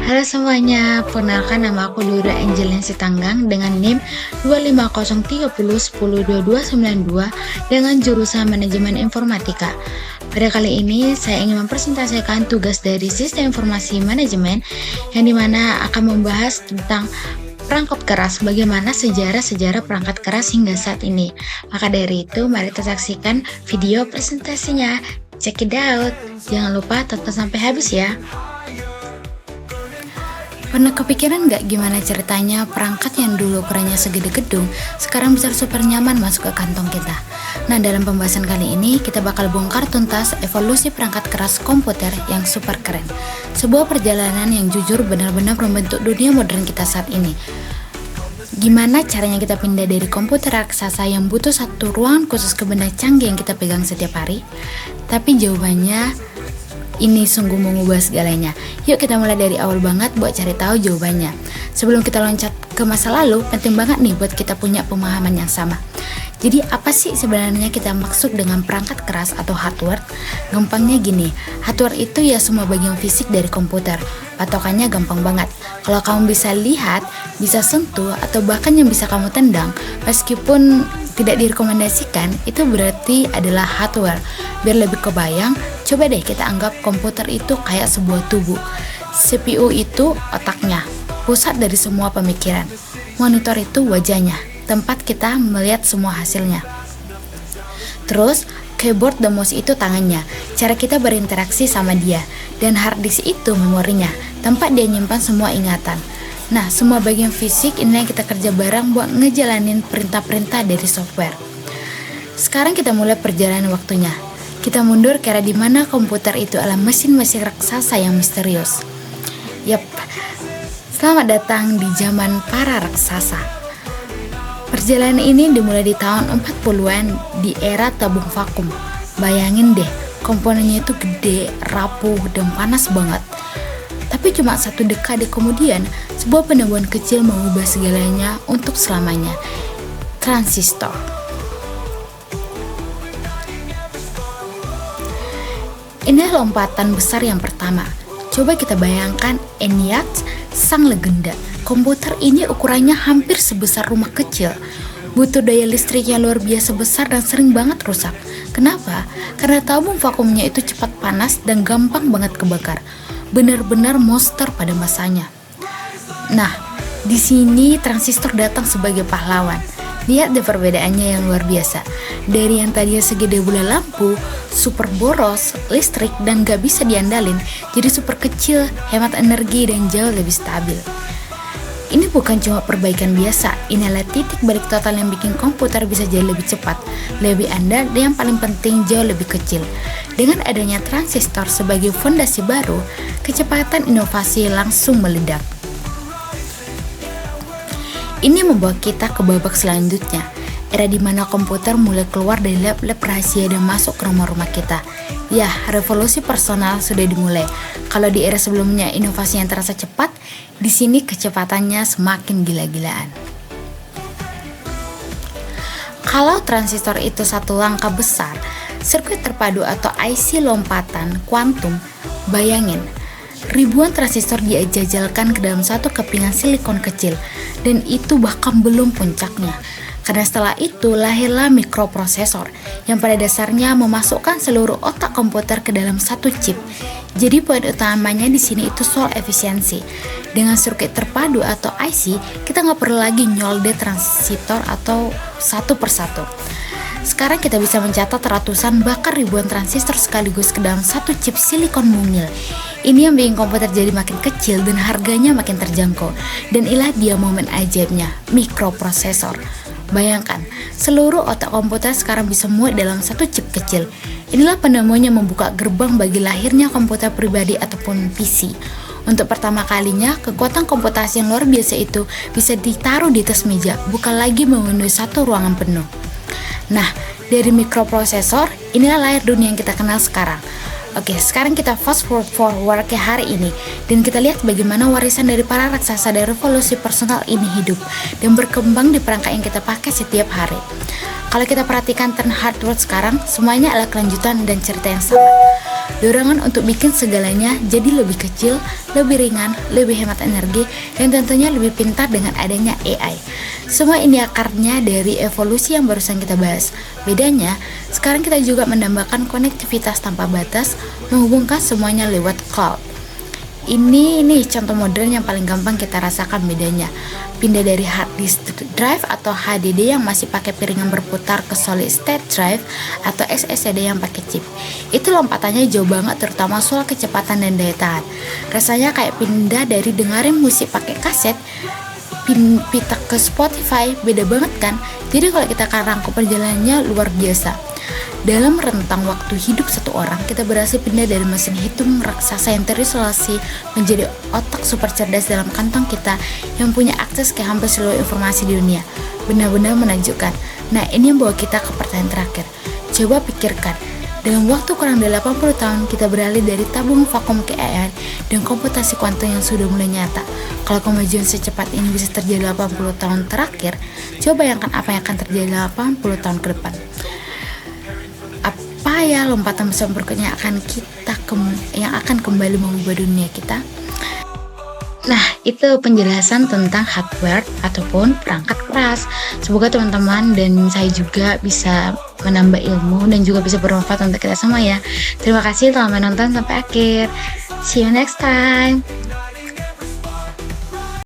Halo semuanya, perkenalkan nama aku Dura Angelina Sitanggang dengan NIM 25030102292 dengan jurusan Manajemen Informatika. Pada kali ini saya ingin mempresentasikan tugas dari Sistem Informasi Manajemen yang dimana akan membahas tentang perangkat keras, bagaimana sejarah perangkat keras hingga saat ini. Maka dari itu, mari kita saksikan video presentasinya. Check it out. Jangan lupa tonton sampai habis ya. Pernah kepikiran nggak gimana ceritanya perangkat yang dulu ukurannya segede gedung sekarang bisa super nyaman masuk ke kantong kita? Nah, dalam pembahasan kali ini kita bakal bongkar tuntas evolusi perangkat keras komputer yang super keren. Sebuah perjalanan yang jujur benar-benar membentuk dunia modern kita saat ini. Gimana caranya kita pindah dari komputer raksasa yang butuh satu ruangan khusus ke benda canggih yang kita pegang setiap hari? Tapi jawabannya ini sungguh mengubah segalanya. Yuk kita mulai dari awal banget buat cari tahu jawabannya. Sebelum kita loncat ke masa lalu, penting banget nih buat kita punya pemahaman yang sama. Jadi apa sih sebenarnya kita maksud dengan perangkat keras atau hardware? Gampangnya gini, hardware itu ya semua bagian fisik dari komputer. Patokannya gampang banget. Kalau kamu bisa lihat, bisa sentuh, atau bahkan yang bisa kamu tendang, meskipun tidak direkomendasikan, itu berarti adalah hardware. Biar lebih kebayang, coba deh kita anggap komputer itu kayak sebuah tubuh. CPU itu otaknya, pusat dari semua pemikiran. Monitor itu wajahnya, tempat kita melihat semua hasilnya. Terus, keyboard dan mouse itu tangannya, cara kita berinteraksi sama dia. Dan hard disk itu memorinya, tempat dia nyimpan semua ingatan. Nah, semua bagian fisik ini yang kita kerja bareng buat ngejalanin perintah-perintah dari software. Sekarang kita mulai perjalanan waktunya. Kita mundur ke era di mana komputer itu adalah mesin-mesin raksasa yang misterius. Yap, selamat datang di zaman para raksasa. Perjalanan ini dimulai di tahun 40-an di era tabung vakum. Bayangin deh, komponennya itu gede, rapuh, dan panas banget. Tapi cuma satu dekade kemudian, sebuah penemuan kecil mengubah segalanya untuk selamanya. Transistor. Inilah lompatan besar yang pertama. Coba kita bayangkan ENIAC, sang legenda. Komputer ini ukurannya hampir sebesar rumah kecil. Butuh daya listrik yang luar biasa besar dan sering banget rusak. Kenapa? Karena tabung vakumnya itu cepat panas dan gampang banget kebakar. Benar-benar monster pada masanya. Nah, di sini transistor datang sebagai pahlawan. Lihat deh perbedaannya yang luar biasa. Dari yang tadinya segede bola lampu, super boros, listrik, dan gak bisa diandalin, jadi super kecil, hemat energi, dan jauh lebih stabil. Ini bukan cuma perbaikan biasa, ini adalah titik balik total yang bikin komputer bisa jadi lebih cepat, lebih andal, dan yang paling penting jauh lebih kecil. Dengan adanya transistor sebagai fondasi baru, kecepatan inovasi langsung meledak. Ini membawa kita ke babak selanjutnya, era di mana komputer mulai keluar dari lab-lab rahasia dan masuk ke rumah-rumah kita. Ya, revolusi personal sudah dimulai. Kalau di era sebelumnya inovasi yang terasa cepat, di sini kecepatannya semakin gila-gilaan. Kalau transistor itu satu langkah besar, sirkuit terpadu atau IC lompatan kuantum, bayangin, ribuan transistor dijajalkan ke dalam satu kepingan silikon kecil, dan itu bahkan belum puncaknya. Karena setelah itu lahirlah mikroprosesor yang pada dasarnya memasukkan seluruh otak komputer ke dalam satu chip. Jadi poin utamanya di sini itu soal efisiensi. Dengan sirkuit terpadu atau IC, kita nggak perlu lagi nyolder transistor atau satu persatu. Sekarang kita bisa mencatat ratusan bahkan ribuan transistor sekaligus ke dalam satu chip silikon mungil. Ini yang bikin komputer jadi makin kecil dan harganya makin terjangkau. Dan inilah dia momen ajaibnya, mikroprosesor. Bayangkan, seluruh otak komputer sekarang bisa muat dalam satu chip kecil. Inilah penemuan yang membuka gerbang bagi lahirnya komputer pribadi ataupun PC. Untuk pertama kalinya, kekuatan komputasi yang luar biasa itu bisa ditaruh di atas meja, bukan lagi memenuhi satu ruangan penuh. Nah, dari mikroprosesor, inilah lahir dunia yang kita kenal sekarang. Oke, sekarang kita fast forward ke hari ini dan kita lihat bagaimana warisan dari para raksasa dari revolusi personal ini hidup dan berkembang di perangkat yang kita pakai setiap hari. Kalau kita perhatikan tren hardware sekarang, semuanya adalah kelanjutan dan cerita yang sama. Dorongan untuk bikin segalanya jadi lebih kecil, lebih ringan, lebih hemat energi, dan tentunya lebih pintar dengan adanya AI. Semua ini akarnya dari evolusi yang barusan kita bahas. Bedanya, sekarang kita juga menambahkan konektivitas tanpa batas, menghubungkan semuanya lewat cloud. Ini contoh modern yang paling gampang kita rasakan bedanya. Pindah dari hard disk drive atau HDD yang masih pakai piringan berputar ke solid state drive atau SSD yang pakai chip. Itu lompatannya jauh banget, terutama soal kecepatan dan daya tahan. Rasanya kayak pindah dari dengerin musik pakai kaset pindah ke Spotify, beda banget kan? Jadi kalau kita akan rangkum perjalanannya luar biasa. Dalam rentang waktu hidup satu orang, kita berhasil pindah dari mesin hitung raksasa yang terisolasi menjadi otak super cerdas dalam kantong kita yang punya akses ke hampir seluruh informasi di dunia. Benar-benar menakjubkan. Nah, ini yang bawa kita ke pertanyaan terakhir. Coba pikirkan, dalam waktu kurang dari 80 tahun, kita beralih dari tabung vakum ke AI dan komputasi kuantum yang sudah mulai nyata. Kalau kemajuan secepat ini bisa terjadi 80 tahun terakhir, coba bayangkan apa yang akan terjadi 80 tahun ke depan. Apa ya lompatan besar berikutnya yang akan kembali mengubah dunia kita? Nah, itu penjelasan tentang hardware ataupun perangkat keras. Semoga teman-teman dan saya juga bisa menambah ilmu dan juga bisa bermanfaat untuk kita semua ya. Terima kasih telah menonton sampai akhir. See you next time.